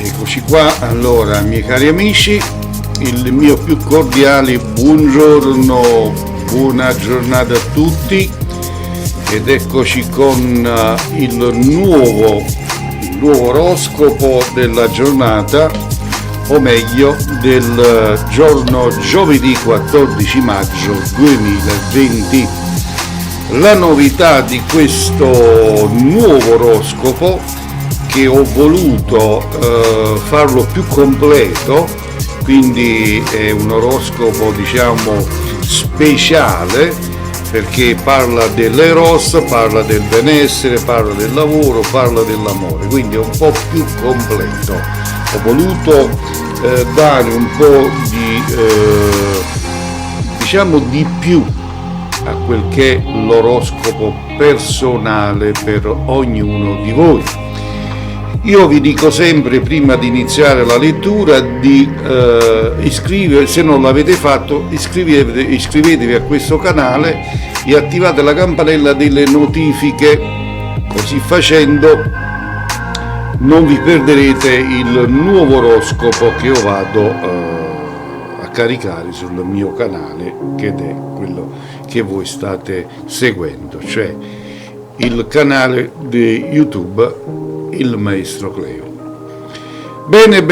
Eccoci qua, allora miei cari amici, il mio più cordiale buongiorno, buona giornata a tutti ed eccoci con il nuovo oroscopo della giornata, o meglio del giorno giovedì 14 maggio 2020. La novità di questo nuovo oroscopo, che ho voluto farlo più completo, quindi è un oroscopo diciamo speciale, perché parla dell'eros, parla del benessere, parla del lavoro, parla dell'amore, quindi è un po' più completo. Ho voluto dare un po' di diciamo di più a quel che è l'oroscopo personale per ognuno di voi. Io vi dico sempre, prima di iniziare la lettura, di iscrivervi, se non l'avete fatto iscrivetevi a questo canale e attivate la campanella delle notifiche, così facendo non vi perderete il nuovo oroscopo che io vado a caricare sul mio canale, che è quello che voi state seguendo, cioè il canale di YouTube Il Maestro Cleo. Bene,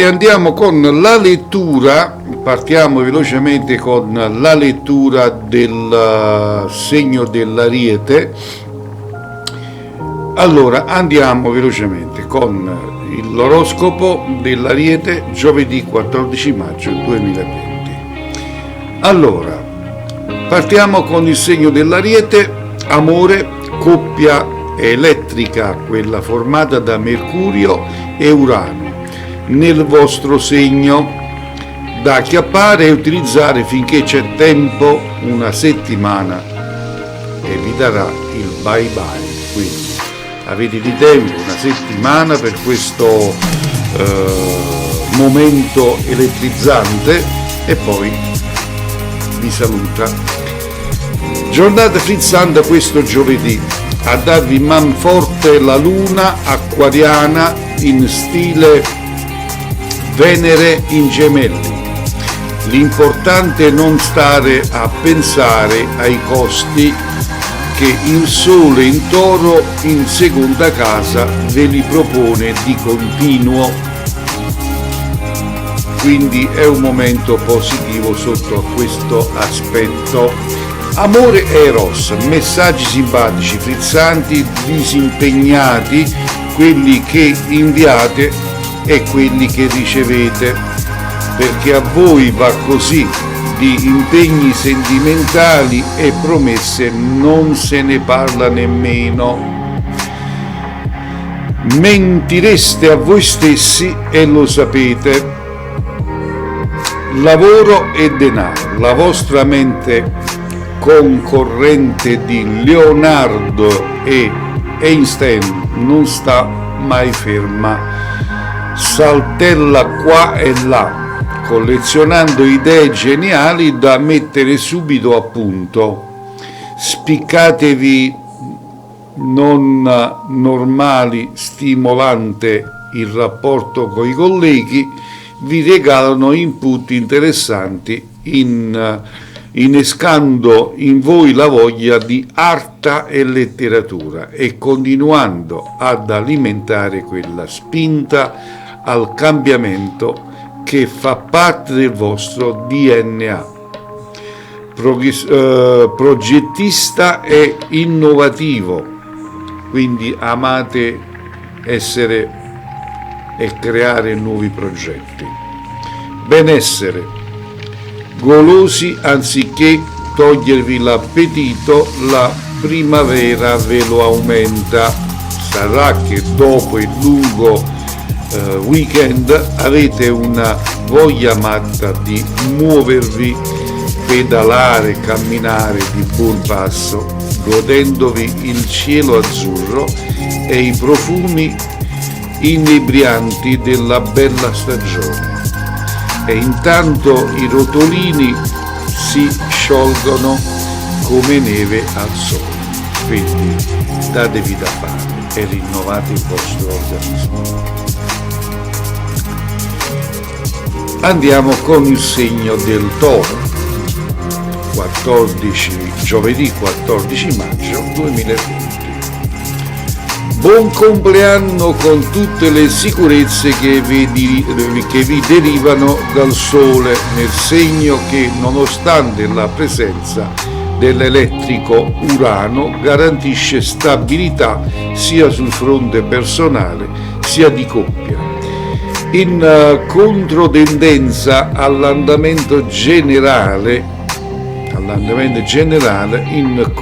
andiamo con la lettura. Partiamo velocemente con la lettura del segno dell'Ariete. Allora, andiamo velocemente con l'oroscopo dell'Ariete giovedì 14 maggio 2020. Allora, partiamo con il segno dell'Ariete, amore, coppia elettrica, quella formata da Mercurio e Urano, nel vostro segno, da acchiappare e utilizzare finché c'è tempo, una settimana, e vi darà il bye bye. Quindi avete di tempo una settimana per questo momento elettrizzante e poi vi saluta. Giornata frizzante questo giovedì, a darvi man forte la luna acquariana in stile Venere in Gemelli. L'importante è non stare a pensare ai costi che il Sole in Toro in seconda casa ve li propone di continuo. Quindi è un momento positivo sotto questo aspetto. Amore e Eros, messaggi simpatici, frizzanti, disimpegnati, quelli che inviate e quelli che ricevete, perché a voi va così, di impegni sentimentali e promesse non se ne parla nemmeno. Mentireste a voi stessi e lo sapete. Lavoro e denaro, la vostra mente concorrente di Leonardo e Einstein non sta mai ferma, saltella qua e là, collezionando idee geniali da mettere subito a punto. Spiccatevi non normali, stimolante il rapporto con i colleghi, vi regalano input interessanti innescando in voi la voglia di arte e letteratura e continuando ad alimentare quella spinta al cambiamento che fa parte del vostro DNA. Progettista e innovativo, quindi amate essere e creare nuovi progetti. Benessere, golosi anziché togliervi l'appetito, la primavera ve lo aumenta. Sarà che dopo il lungo weekend avete una voglia matta di muovervi, pedalare, camminare di buon passo, godendovi il cielo azzurro e i profumi inebrianti della bella stagione. E intanto i rotolini si sciolgono come neve al sole. Quindi datevi da fare e rinnovate il vostro organismo. Andiamo con il segno del Toro. Giovedì 14 maggio 2020. Buon compleanno con tutte le sicurezze che vi derivano dal Sole, nel segno che, nonostante la presenza dell'elettrico Urano, garantisce stabilità sia sul fronte personale sia di coppia. In controtendenza all'andamento generale, in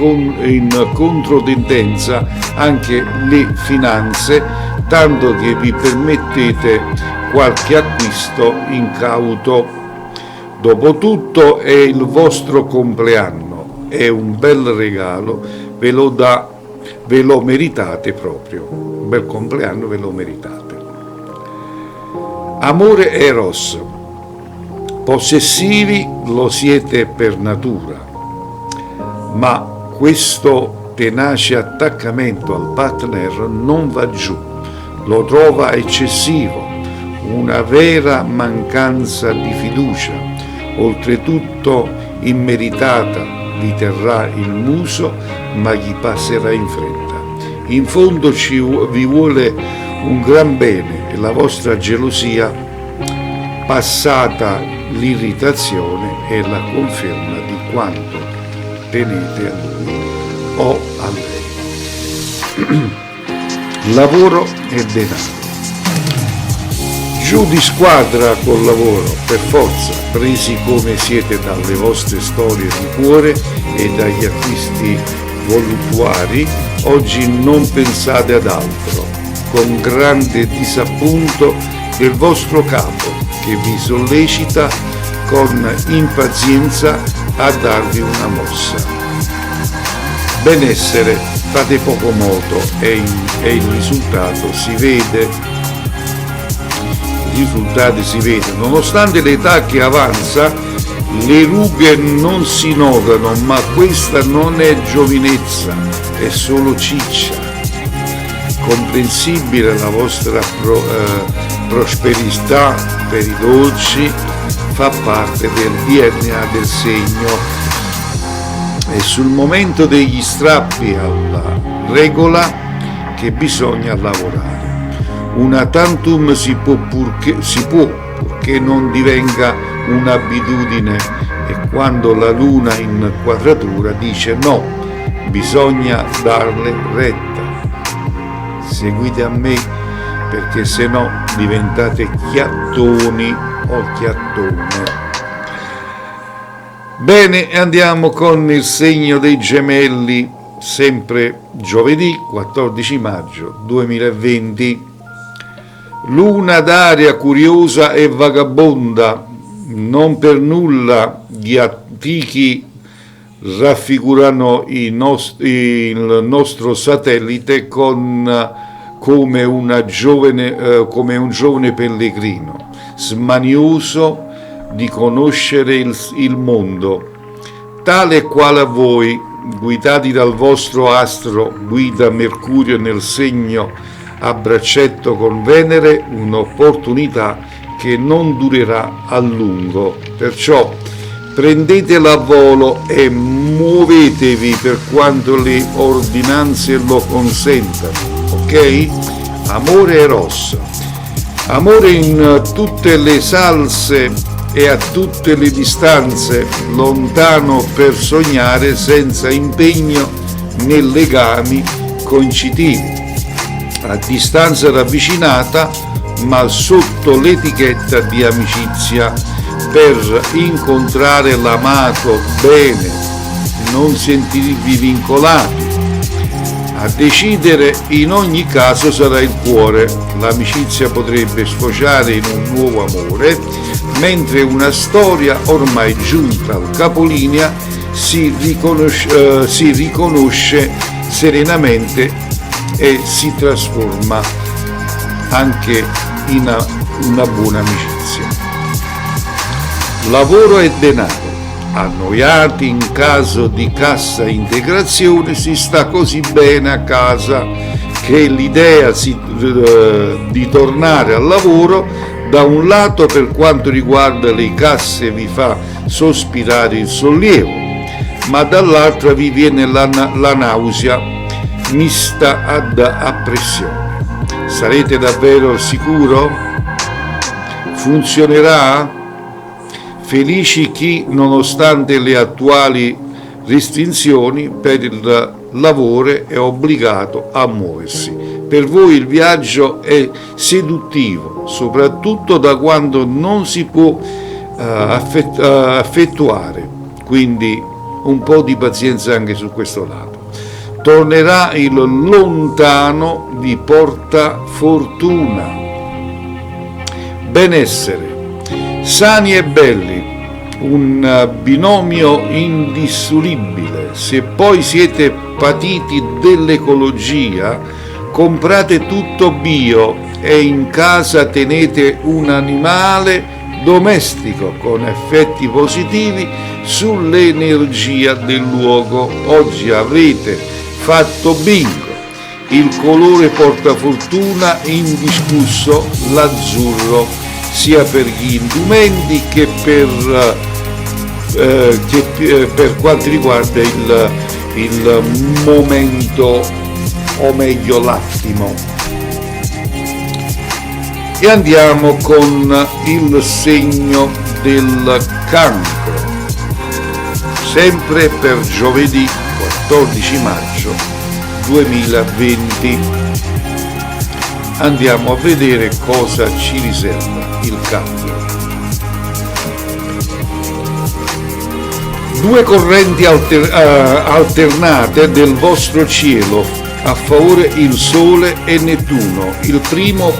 controtendenza anche le finanze, tanto che vi permettete qualche acquisto incauto. Dopotutto è il vostro compleanno, è un bel regalo, ve lo meritate proprio, un bel compleanno ve lo meritate. Amore Eros. Possessivi lo siete per natura, ma questo tenace attaccamento al partner non va giù, lo trova eccessivo, una vera mancanza di fiducia, oltretutto immeritata, vi terrà il muso ma gli passerà in fretta. In fondo vi vuole un gran bene e la vostra gelosia, passata l'irritazione, è la conferma di quanto tenete a lui o a lei. Lavoro e denaro. Giù di squadra col lavoro, per forza, presi come siete dalle vostre storie di cuore e dagli acquisti voluttuari, oggi non pensate ad altro, con grande disappunto del vostro capo, che vi sollecita con impazienza a darvi una mossa. Benessere, fate poco moto e il risultato si vede. Nonostante l'età che avanza, le rughe non si notano, ma questa non è giovinezza, è solo ciccia. Comprensibile la vostra prosperità per i dolci, fa parte del DNA del segno, e sul momento degli strappi alla regola che bisogna lavorare. Una tantum si può purché non divenga un'abitudine, e quando la luna in quadratura dice no, bisogna darle retta. Seguite a me, perché se no diventate chiattoni o chiattone. Bene, andiamo con il segno dei Gemelli, sempre giovedì 14 maggio 2020. Luna d'aria curiosa e vagabonda, non per nulla gli antichi raffigurano il nostro satellite come un giovane pellegrino, smanioso di conoscere il mondo, tale e quale a voi, guidati dal vostro astro guida Mercurio nel segno a braccetto con Venere, un'opportunità che non durerà a lungo. Perciò prendetela a volo e muovetevi per quanto le ordinanze lo consentano, ok? Amore Eros. Amore in tutte le salse e a tutte le distanze, lontano per sognare, senza impegno né legami coinciditivi, a distanza ravvicinata ma sotto l'etichetta di amicizia, per incontrare l'amato bene, non sentirvi vincolati. A decidere in ogni caso sarà il cuore. L'amicizia potrebbe sfociare in un nuovo amore, mentre una storia ormai giunta al capolinea si riconosce serenamente e si trasforma anche in una buona amicizia. Lavoro e denaro. Annoiati in caso di cassa integrazione, si sta così bene a casa che l'idea di tornare al lavoro, da un lato per quanto riguarda le casse vi fa sospirare il sollievo, ma dall'altra vi viene la nausea mista ad appressione. Sarete davvero sicuro? Funzionerà? Felici chi, nonostante le attuali restrizioni per il lavoro, è obbligato a muoversi. Per voi il viaggio è seduttivo, soprattutto da quando non si può effettuare, quindi un po' di pazienza anche su questo lato. Tornerà il lontano vi porta fortuna. Benessere. Sani e belli, un binomio indissolubile. Se poi siete patiti dell'ecologia, comprate tutto bio e in casa tenete un animale domestico con effetti positivi sull'energia del luogo. Oggi avrete fatto bingo. Il colore porta fortuna indiscusso, l'azzurro, sia per gli indumenti che per quanto riguarda il momento, o meglio l'attimo. E andiamo con il segno del Cancro, sempre per giovedì 14 maggio 2020. Andiamo a vedere cosa ci riserva il Cancro. Due correnti alternate del vostro cielo, a favore il Sole e Nettuno. Il primo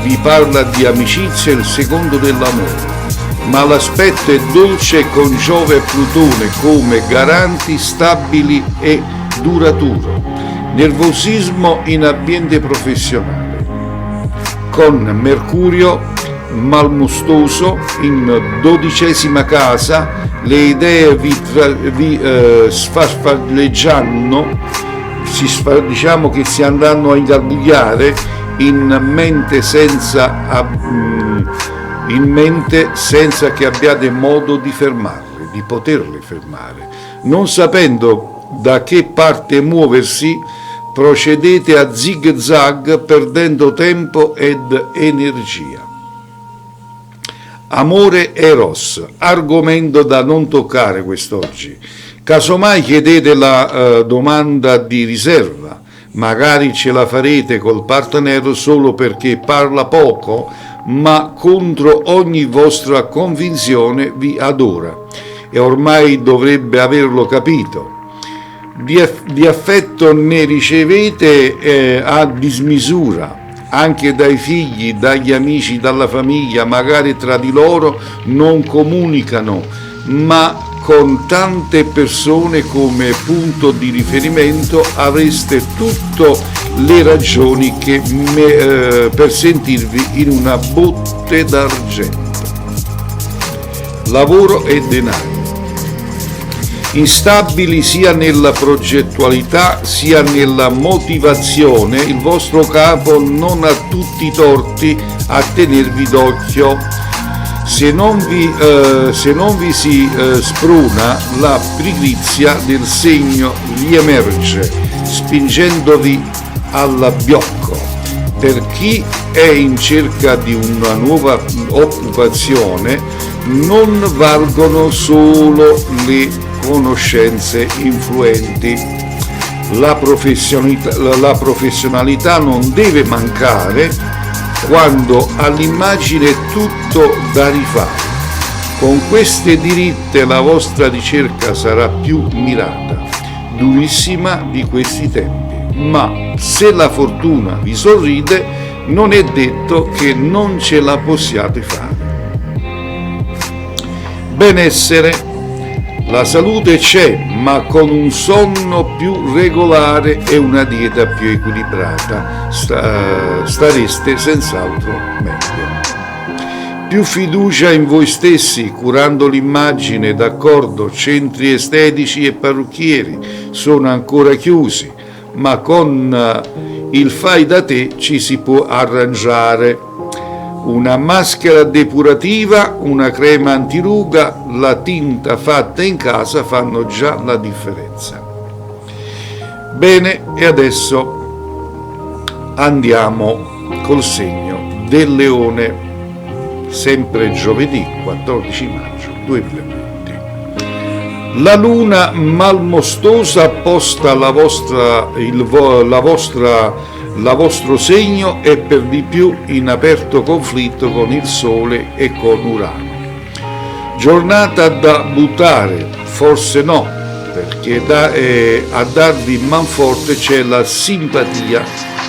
vi parla di amicizia, il secondo dell'amore, ma l'aspetto è dolce con Giove e Plutone come garanti stabili e duraturo. Nervosismo in ambiente professionale, con Mercurio malmostoso in 12ª casa, le idee vi sfarfalleggiano, diciamo che si andranno a ingarbugliare in mente senza che abbiate modo di fermarle, di poterle fermare. Non sapendo da che parte muoversi, procedete a zig-zag perdendo tempo ed energia. Amore Eros, argomento da non toccare quest'oggi. Casomai chiedete la domanda di riserva, magari ce la farete col partner solo perché parla poco, ma contro ogni vostra convinzione vi adora e ormai dovrebbe averlo capito. Di affetto ne ricevete a dismisura, anche dai figli, dagli amici, dalla famiglia, magari tra di loro non comunicano, ma con tante persone come punto di riferimento avreste tutte le ragioni per sentirvi in una botte d'argento. Lavoro e denaro. Instabili sia nella progettualità sia nella motivazione, il vostro capo non ha tutti i torti a tenervi d'occhio. Se non vi si spruna, la pigrizia del segno riemerge, spingendovi all'abbiocco. Per chi è in cerca di una nuova occupazione, non valgono solo le conoscenze influenti. La professionalità non deve mancare quando all'immagine è tutto da rifare. Con queste diritte la vostra ricerca sarà più mirata, durissima di questi tempi, ma se la fortuna vi sorride non è detto che non ce la possiate fare. Benessere. La salute c'è, ma con un sonno più regolare e una dieta più equilibrata stareste senz'altro meglio. Più fiducia in voi stessi, curando l'immagine, d'accordo, centri estetici e parrucchieri sono ancora chiusi, ma con il fai da te ci si può arrangiare. Una maschera depurativa, una crema antiruga, la tinta fatta in casa fanno già la differenza. Bene, e adesso andiamo col segno del Leone, sempre giovedì 14 maggio 2020. La luna malmostosa posta la vostro segno è per di più in aperto conflitto con il Sole e con Urano. Giornata da buttare, forse no, perché a darvi manforte c'è la simpatia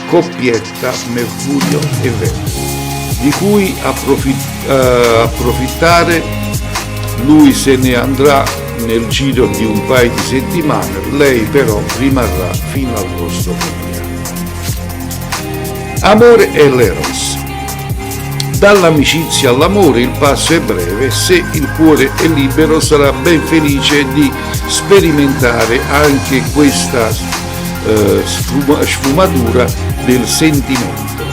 coppietta Mercurio e Venere, di cui approfittare. Lui se ne andrà nel giro di un paio di settimane, lei però rimarrà fino al vostro compleanno. Amore e l'Eros. Dall'amicizia all'amore il passo è breve, se il cuore è libero sarà ben felice di sperimentare anche questa sfumatura del sentimento.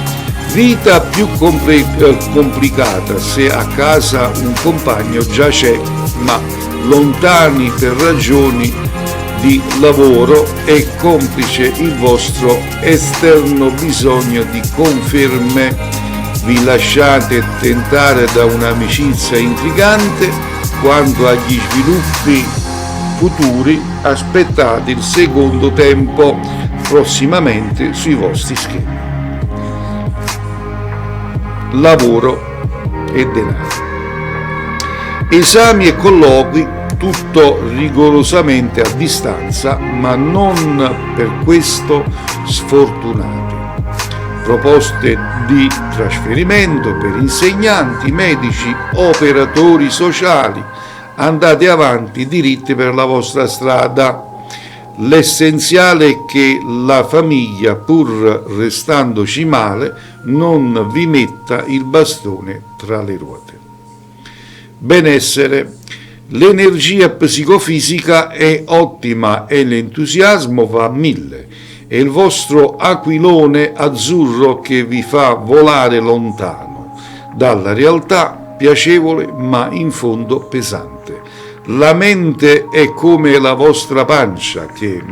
Vita più complicata se a casa un compagno già c'è, ma lontani per ragioni di lavoro è complice il vostro esterno bisogno di conferme. Vi lasciate tentare da un'amicizia intrigante, quanto agli sviluppi futuri aspettate il secondo tempo prossimamente sui vostri schemi. Lavoro e denaro. Esami e colloqui, tutto rigorosamente a distanza, ma non per questo sfortunati. Proposte di trasferimento per insegnanti, medici, operatori sociali. Andate avanti diritti per la vostra strada. L'essenziale è che la famiglia, pur restandoci male, non vi metta il bastone tra le ruote. Benessere. L'energia psicofisica è ottima e l'entusiasmo va a 1000. È il vostro aquilone azzurro che vi fa volare lontano dalla realtà, piacevole ma in fondo pesante. La mente è come la vostra pancia che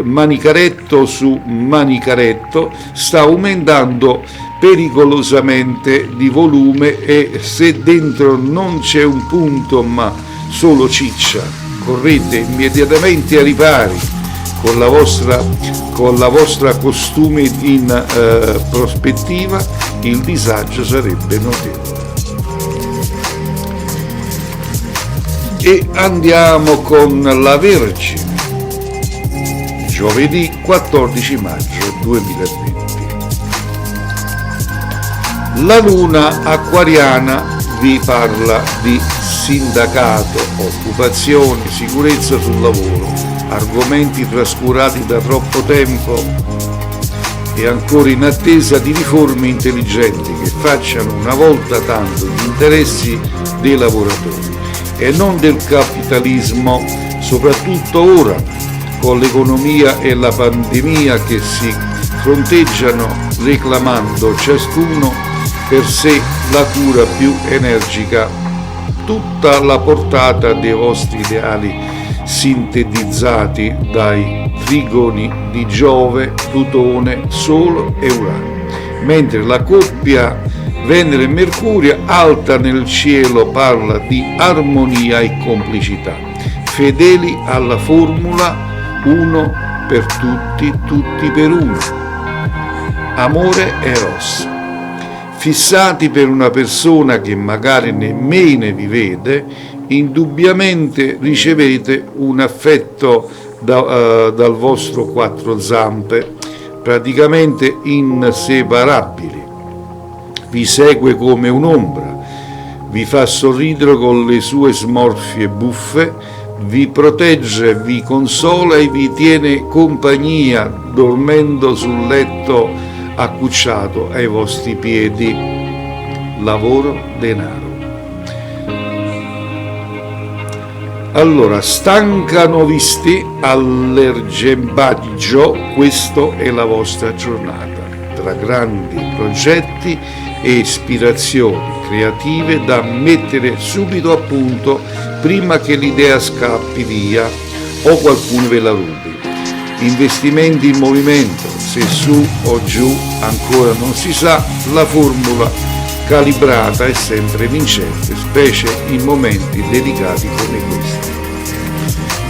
manicaretto su manicaretto sta aumentando pericolosamente di volume, e se dentro non c'è un punto ma solo ciccia, correte immediatamente ai ripari con la vostra costume in prospettiva, il disagio sarebbe notevole. E andiamo con la Vergine, giovedì 14 maggio 2020. La luna acquariana vi parla di sindacato, occupazione, sicurezza sul lavoro, argomenti trascurati da troppo tempo e ancora in attesa di riforme intelligenti che facciano una volta tanto gli interessi dei lavoratori e non del capitalismo, soprattutto ora con l'economia e la pandemia che si fronteggiano, reclamando ciascuno per sé la cura più energica. Tutta la portata dei vostri ideali sintetizzati dai trigoni di Giove, Plutone, Sole e Urano, mentre la coppia Venere e Mercurio alta nel cielo parla di armonia e complicità, fedeli alla formula uno per tutti, tutti per uno. Amore e Eros. Fissati per una persona che magari nemmeno vi vede, indubbiamente ricevete un affetto dal vostro quattro zampe, praticamente inseparabili. Vi segue come un'ombra, vi fa sorridere con le sue smorfie buffe, vi protegge, vi consola e vi tiene compagnia dormendo sul letto accucciato ai vostri piedi. Lavoro, denaro. Allora, stancano visti all'ergembaggio, questa è la vostra giornata, tra grandi progetti e ispirazioni creative da mettere subito a punto prima che l'idea scappi via o qualcuno ve la rubi. Investimenti in movimento, se su o giù ancora non si sa, la formula calibrata è sempre vincente, specie in momenti delicati come questi.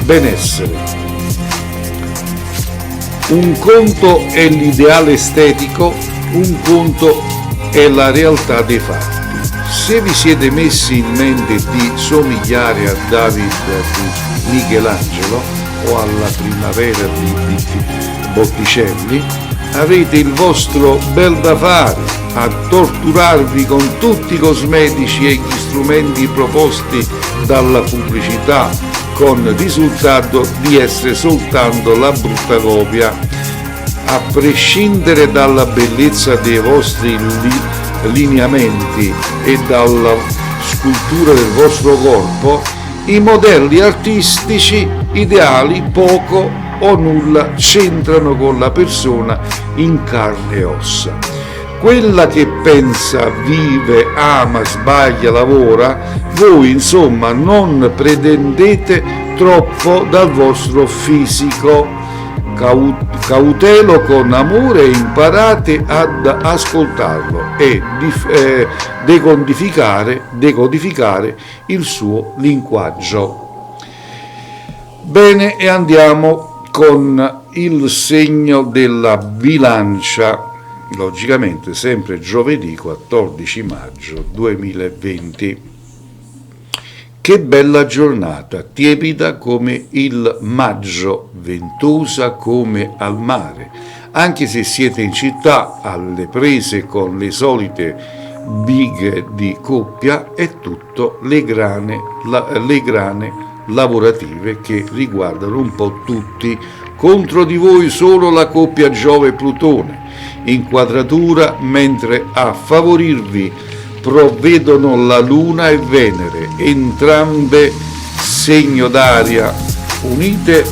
Benessere. Un conto è l'ideale estetico, un conto è la realtà dei fatti. Se vi siete messi in mente di somigliare a David di Michelangelo o alla primavera di Botticelli, avete il vostro bel da fare a torturarvi con tutti i cosmetici e gli strumenti proposti dalla pubblicità, con il risultato di essere soltanto la brutta copia. A prescindere dalla bellezza dei vostri lineamenti e dalla scultura del vostro corpo, i modelli artistici ideali poco o nulla c'entrano con la persona in carne e ossa. Quella che pensa, vive, ama, sbaglia, lavora, voi insomma non pretendete troppo dal vostro fisico. Cautelo con amore e imparate ad ascoltarlo e decodificare il suo linguaggio. Bene, e andiamo con il segno della bilancia, logicamente sempre giovedì 14 maggio 2020. Che bella giornata, tiepida come il maggio, ventosa come al mare. Anche se siete in città alle prese con le solite bighe di coppia, è tutto le grane lavorative che riguardano un po' tutti. Contro di voi solo la coppia Giove-Plutone, in quadratura, mentre a favorirvi provvedono la Luna e Venere, entrambe segno d'aria, unite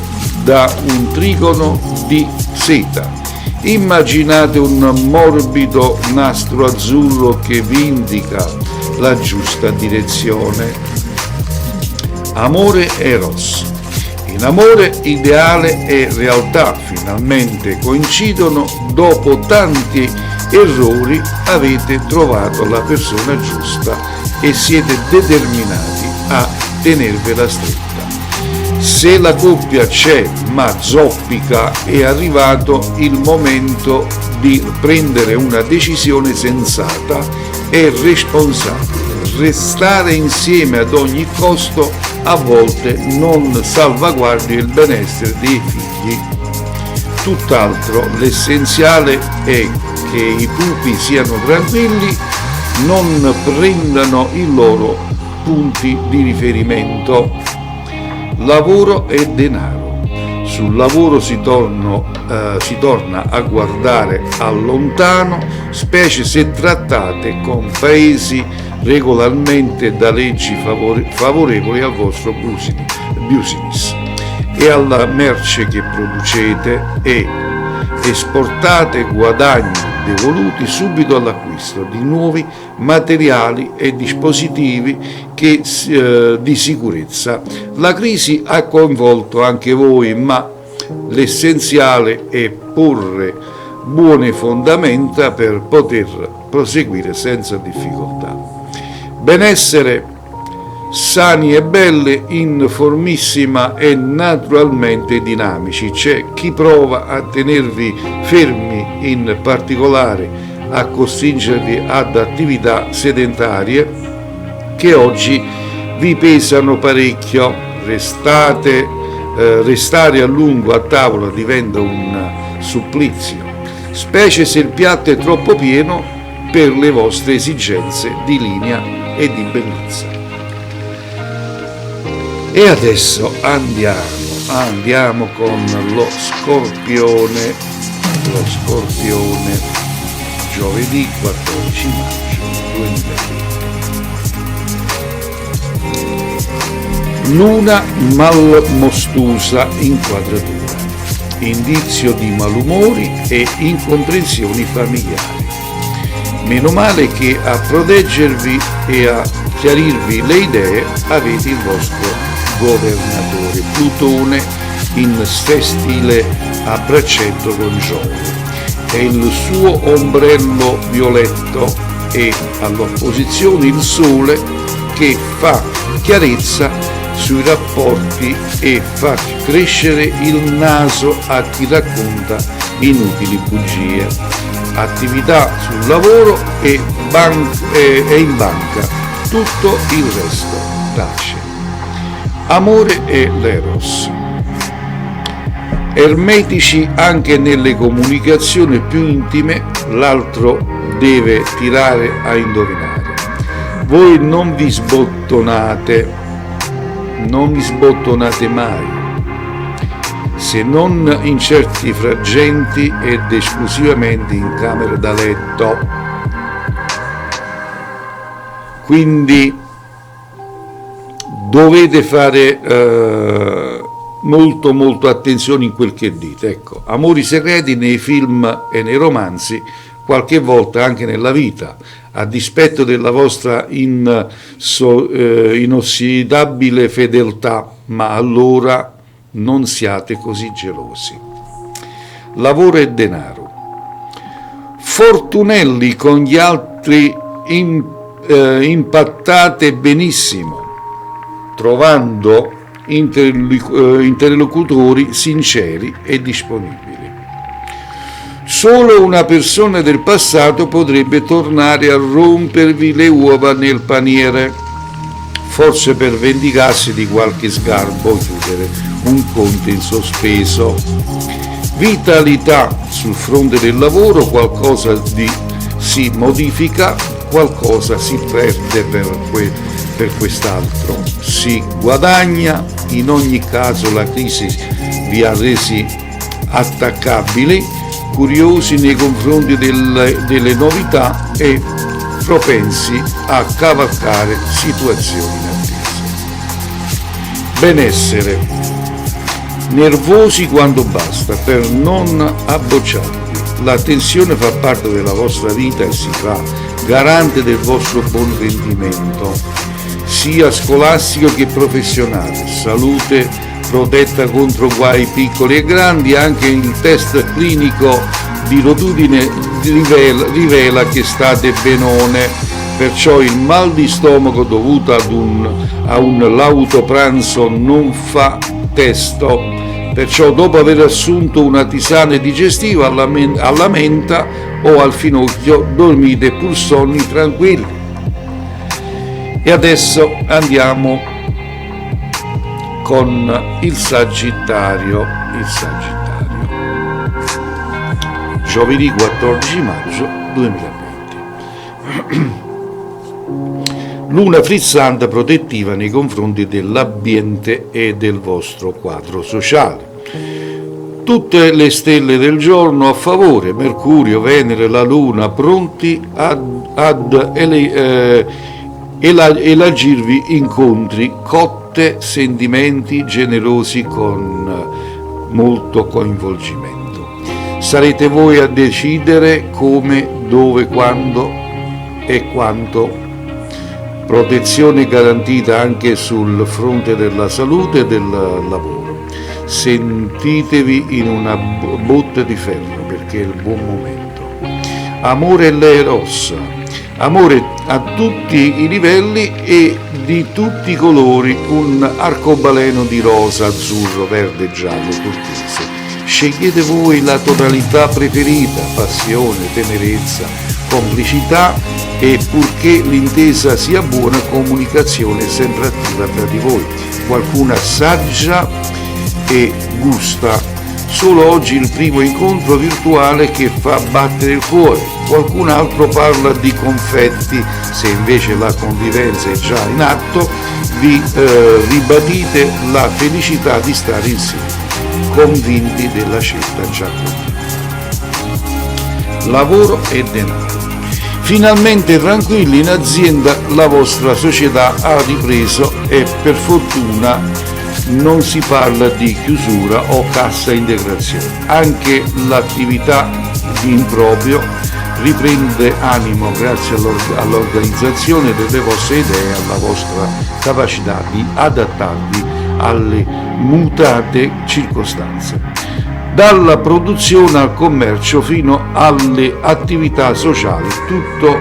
da un trigono di seta. Immaginate un morbido nastro azzurro che vi indica la giusta direzione. Amore Eros. In amore, ideale e realtà finalmente coincidono. Dopo tanti errori avete trovato la persona giusta e siete determinati a tenervela stretta. Se la coppia c'è ma zoppica, è arrivato il momento di prendere una decisione sensata e responsabile. Restare insieme ad ogni costo a volte non salvaguardia il benessere dei figli. Tutt'altro, l'essenziale è che i pupi siano tranquilli, non prendano i loro punti di riferimento. Lavoro e denaro. Sul lavoro si torna a guardare a lontano, specie se trattate con paesi regolarmente da leggi favorevoli al vostro business e alla merce che producete, e esportate guadagni devoluti subito all'acquisto di nuovi materiali e dispositivi di sicurezza. La crisi ha coinvolto anche voi, ma l'essenziale è porre buone fondamenta per poter proseguire senza difficoltà. Benessere, sani e belle, in formissima e naturalmente dinamici. C'è chi prova a tenervi fermi, in particolare a costringervi ad attività sedentarie che oggi vi pesano parecchio. Restare a lungo a tavola diventa un supplizio, specie se il piatto è troppo pieno per le vostre esigenze di linea e di bellezza. E adesso andiamo con lo Scorpione, giovedì 14 maggio 2020. Luna malmostusa in quadratura, indizio di malumori e incomprensioni familiari. Meno male che a proteggervi e a chiarirvi le idee avete il vostro governatore Plutone in stile a braccetto con Giove e il suo ombrello violetto e all'opposizione il Sole che fa chiarezza sui rapporti e fa crescere il naso a chi racconta inutili bugie. Attività sul lavoro e in banca, tutto il resto tace. Amore e l'eros. Ermetici anche nelle comunicazioni più intime, l'altro deve tirare a indovinare. Voi non vi sbottonate mai, se non in certi frangenti ed esclusivamente in camera da letto. Quindi dovete fare molto attenzione in quel che dite. Ecco, amori segreti nei film e nei romanzi, qualche volta anche nella vita, a dispetto della vostra inossidabile fedeltà, ma allora non siate così gelosi. Lavoro e denaro. Fortunelli con gli altri impattate benissimo, trovando interlocutori sinceri e disponibili. Solo una persona del passato potrebbe tornare a rompervi le uova nel paniere, forse per vendicarsi di qualche sgarbo o chiudere un conto in sospeso. Vitalità sul fronte del lavoro, qualcosa si modifica, qualcosa si perde per quest'altro. Si guadagna, in ogni caso la crisi vi ha resi attaccabili, curiosi nei confronti delle novità e propensi a cavalcare situazioni inattese. Benessere. Nervosi quando basta per non abbocciarvi. La tensione fa parte della vostra vita e si fa garante del vostro buon rendimento, sia scolastico che professionale. Salute protetta contro guai piccoli e grandi. Anche il test clinico di rotudine rivela che state benone, perciò il mal di stomaco dovuto a un lauto pranzo non fa testo. Perciò dopo aver assunto una tisana digestiva alla menta o al finocchio dormite pur sonni tranquilli. E adesso andiamo con il Sagittario. Giovedì 14 maggio 2020. Luna frizzante protettiva nei confronti dell'ambiente e del vostro quadro sociale. Tutte le stelle del giorno a favore, Mercurio, Venere, la Luna pronti ad elargirvi incontri, cotte, sentimenti generosi con molto coinvolgimento. Sarete voi a decidere come, dove, quando e quanto. Protezione garantita anche sul fronte della salute e del lavoro. Sentitevi in una botte di ferro perché è il buon momento. Amore e l'eros. Amore a tutti i livelli e di tutti i colori, un arcobaleno di rosa, azzurro, verde, giallo, turchese. Scegliete voi la tonalità preferita, passione, tenerezza, complicità e purché l'intesa sia buona, comunicazione sempre attiva tra di voi. Qualcuno assaggia e gusta Solo oggi il primo incontro virtuale che fa battere il cuore. Qualcun altro parla di confetti, se invece la convivenza è già in atto, vi ribadite la felicità di stare insieme, convinti della scelta già compiuta. Lavoro e denaro. Finalmente tranquilli in azienda, la vostra società ha ripreso e per fortuna non si parla di chiusura o cassa integrazione. Anche l'attività di improprio riprende animo grazie all'organizzazione delle vostre idee e alla vostra capacità di adattarvi alle mutate circostanze. Dalla produzione al commercio fino alle attività sociali, tutto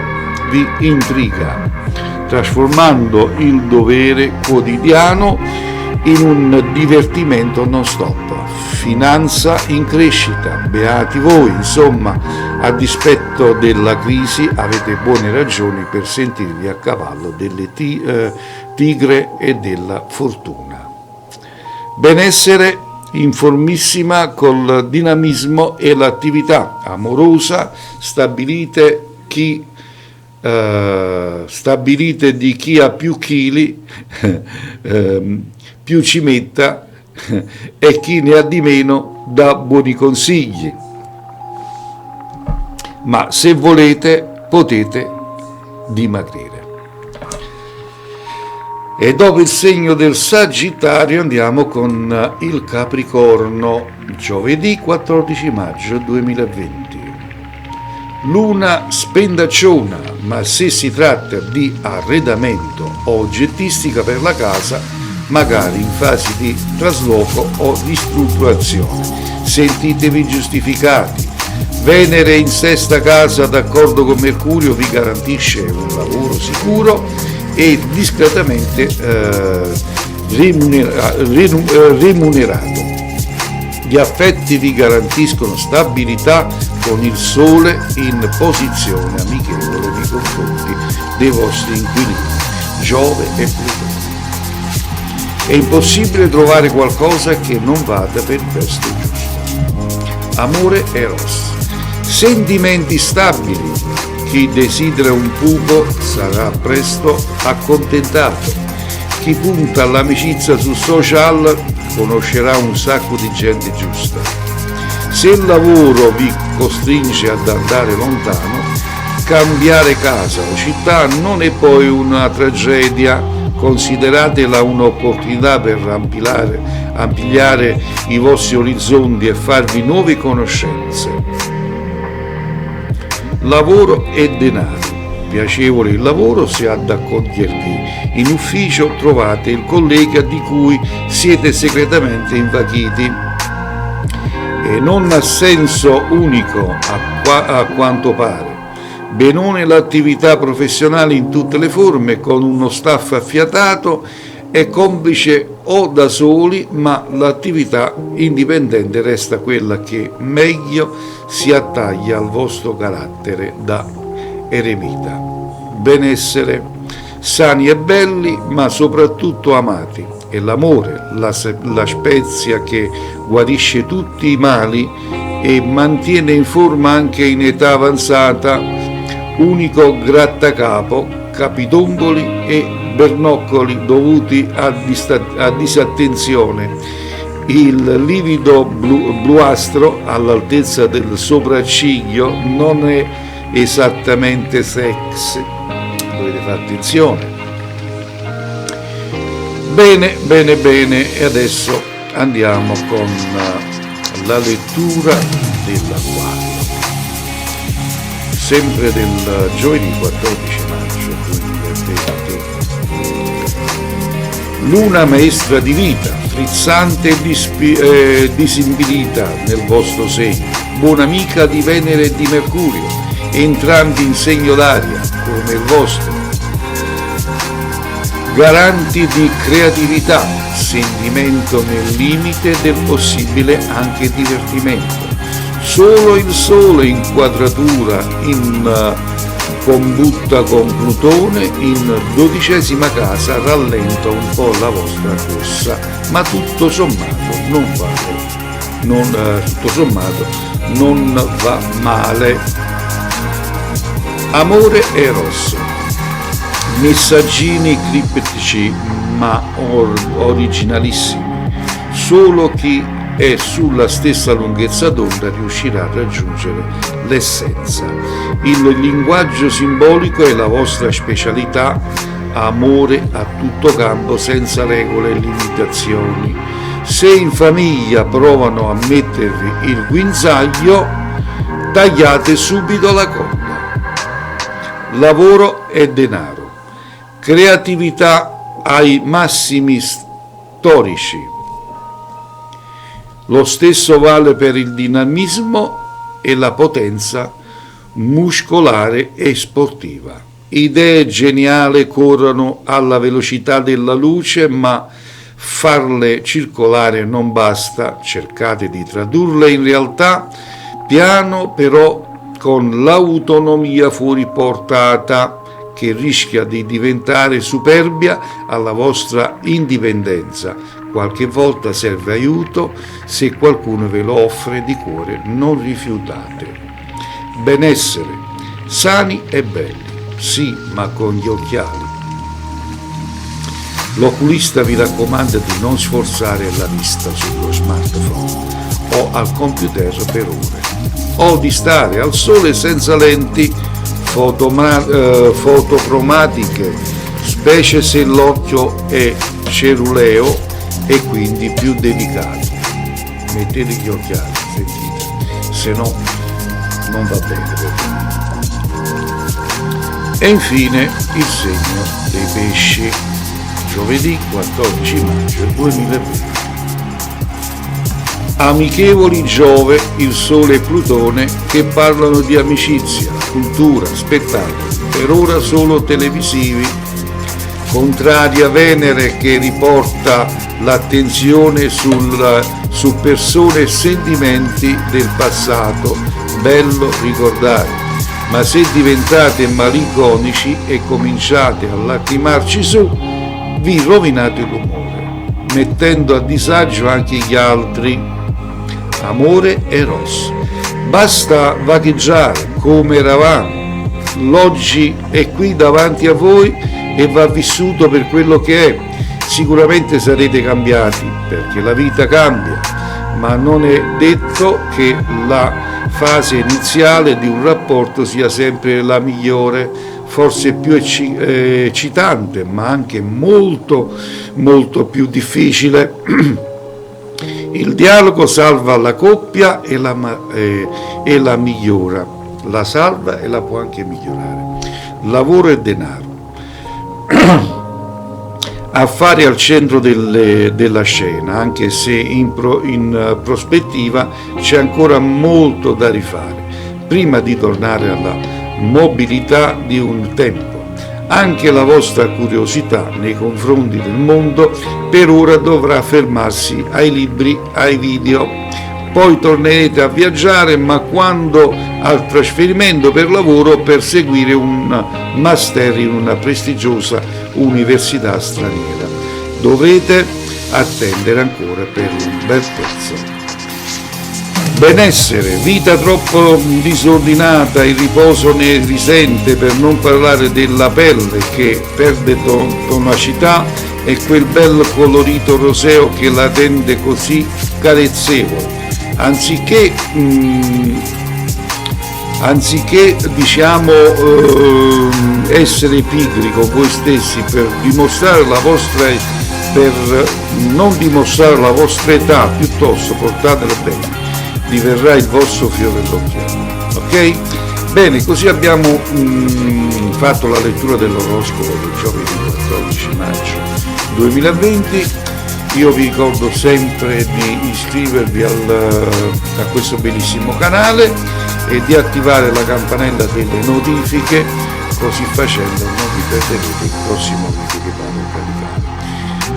vi intriga, trasformando il dovere quotidiano in un divertimento non stop. Finanza in crescita, beati voi, insomma, a dispetto della crisi avete buone ragioni per sentirvi a cavallo delle tigre e della fortuna. Benessere informissima col dinamismo e l'attività amorosa, stabilite di chi ha più chili più ci metta e chi ne ha di meno dà buoni consigli, ma se volete potete dimagrire. E dopo il segno del Sagittario andiamo con il Capricorno, giovedì 14 maggio 2020. Luna spendacciona, ma se si tratta di arredamento o oggettistica per la casa, magari in fase di trasloco o ristrutturazione, sentitevi giustificati. Venere in sesta casa d'accordo con Mercurio vi garantisce un lavoro sicuro e discretamente remunerato. Gli affetti vi garantiscono stabilità con il Sole in posizione amichevole nei confronti dei vostri inquilini, Giove e Plutone. È impossibile trovare qualcosa che non vada per il testo giusto. Amore Eros. Sentimenti stabili. Chi desidera un pupo sarà presto accontentato. Chi punta all'amicizia su social conoscerà un sacco di gente giusta. Se il lavoro vi costringe ad andare lontano, cambiare casa o città non è poi una tragedia, consideratela un'opportunità per ampliare i vostri orizzonti e farvi nuove conoscenze. Lavoro e denaro. Piacevole il lavoro se ad accogliervi in ufficio trovate il collega di cui siete segretamente invaghiti e non ha senso unico a quanto pare. Benone l'attività professionale in tutte le forme con uno staff affiatato e complice o da soli, ma l'attività indipendente resta quella che meglio si attaglia al vostro carattere da eremita. Benessere, sani e belli, ma soprattutto amati. E l'amore, la spezia che guarisce tutti i mali e mantiene in forma anche in età avanzata, unico grattacapo, capitomboli e bernoccoli dovuti a disattenzione. Il livido bluastro all'altezza del sopracciglio non è esattamente sex, dovete fare attenzione. Bene, e adesso andiamo con la lettura dell'Acquario, sempre del giovedì 14 maggio 2020. Luna maestra di vita, frizzante e disimpedita nel vostro segno, buona amica di Venere e di Mercurio, entrambi in segno d'aria come il vostro, garanti di creatività, sentimento nel limite del possibile anche divertimento. Solo il Sole in quadratura in combutta con Plutone in 12ª casa rallenta un po' la vostra corsa, ma tutto sommato non vale tutto sommato non va male. Amore Eros, messaggini criptici ma originalissimi. Solo chi è sulla stessa lunghezza d'onda riuscirà a raggiungere l'essenza. Il linguaggio simbolico è la vostra specialità. Amore a tutto campo, senza regole e limitazioni. Se in famiglia provano a mettervi il guinzaglio, tagliate subito la corda. Lavoro e denaro. Creatività ai massimi storici. Lo stesso vale per il dinamismo e la potenza muscolare e sportiva. Idee geniali corrono alla velocità della luce, ma farle circolare non basta. Cercate di tradurle in realtà, piano però, con l'autonomia fuori portata, che rischia di diventare superbia alla vostra indipendenza. Qualche volta serve aiuto, se qualcuno ve lo offre di cuore non rifiutate. Benessere, sani e belli, sì, ma con gli occhiali. L'oculista vi raccomanda di non sforzare la vista sullo smartphone o al computer per ore, o di stare al sole senza lenti fotocromatiche, specie se l'occhio è ceruleo e quindi più delicato. Mettete gli occhiali, sentite, se no non va bene per voi. E infine il segno dei pesci, giovedì 14 maggio 2020. Amichevoli Giove, il Sole e Plutone che parlano di amicizia, cultura, spettacoli, per ora solo televisivi. Contraria Venere che riporta l'attenzione su persone e sentimenti del passato, bello ricordare, ma se diventate malinconici e cominciate a lacrimarci su, vi rovinate l'umore, mettendo a disagio anche gli altri. Amore Eros, basta vagheggiare come eravamo, l'oggi è qui davanti a voi e va vissuto per quello che è. Sicuramente sarete cambiati perché la vita cambia, ma non è detto che la fase iniziale di un rapporto sia sempre la migliore, forse più eccitante, ma anche molto molto più difficile. Il dialogo salva la coppia e la migliora, la salva e la può anche migliorare. Lavoro e denaro. Affari al centro della scena, anche se in prospettiva c'è ancora molto da rifare, prima di tornare alla mobilità di un tempo. Anche la vostra curiosità nei confronti del mondo per ora dovrà fermarsi ai libri, ai video. Poi tornerete a viaggiare, ma quando al trasferimento per lavoro per seguire un master in una prestigiosa università straniera. Dovrete attendere ancora per un bel pezzo. Benessere, vita troppo disordinata, il riposo ne risente, per non parlare della pelle che perde tonacità e quel bel colorito roseo che la rende così carezzevole. Anziché diciamo essere pigri con voi stessi per non dimostrare la vostra età, piuttosto portatela bene. Diverrà il vostro fiore all'occhiello, ok? Bene, così abbiamo fatto la lettura dell'oroscopo del giovedì 14 maggio 2020. Io vi ricordo sempre di iscrivervi a questo bellissimo canale e di attivare la campanella delle notifiche, così facendo non vi perderete il prossimo video che vado a caricare.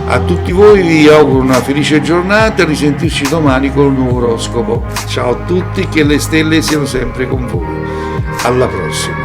A tutti voi vi auguro una felice giornata e risentirci domani con un nuovo oroscopo. Ciao a tutti, che le stelle siano sempre con voi. Alla prossima.